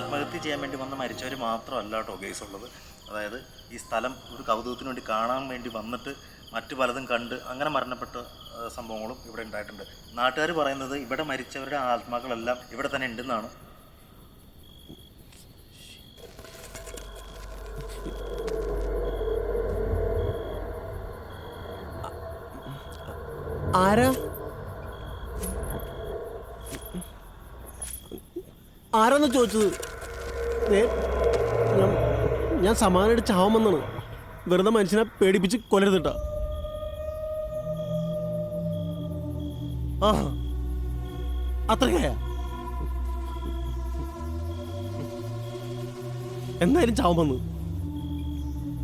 ആത്മഹത്യ ചെയ്യാൻ വേണ്ടി വന്ന് മരിച്ചവർ മാത്രമല്ല കേട്ടോ കേസ് ഉള്ളത്. അതായത് ഈ സ്ഥലം ഒരു കൗതുകത്തിന് വേണ്ടി കാണാൻ വേണ്ടി വന്നിട്ട് മറ്റു പലതും കണ്ട് അങ്ങനെ മരണപ്പെട്ട സംഭവങ്ങളും ഇവിടെ ഉണ്ടായിട്ടുണ്ട്. നാട്ടുകാർ പറയുന്നത് ഇവിടെ മരിച്ചവരുടെ ആത്മാക്കളെല്ലാം ഇവിടെ തന്നെ ഉണ്ടെന്നാണ്. ആരാന്ന് ചോദിച്ചത്? ഞാൻ സമാധാനമായിട്ട് ചാവുമെന്നാണ്. വെറുതെ മനുഷ്യനെ പേടിപ്പിച്ച് കൊല്ലരുതിട്ടാ. ആ അത്രയ്ക്കായ എന്തായാലും ചാവുമെന്ന്.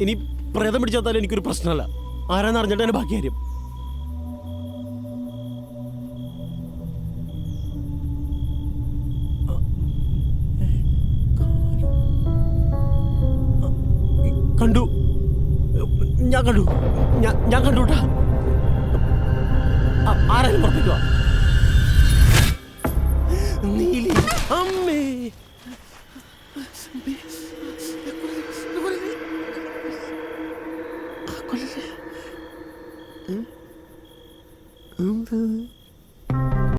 ഇനി പ്രേതം പിടിച്ചാത്താലും എനിക്കൊരു പ്രശ്നമല്ല. ആരാന്ന് അറിഞ്ഞിട്ട് തന്നെ ബാക്കി കാര്യം. കണ്ടു, ഞാൻ കണ്ടു, ഞാൻ കണ്ടുട്ടാ. ആരായാലും പുറത്തേക്ക് വാ. നീലി അമ്മേ, എന്താ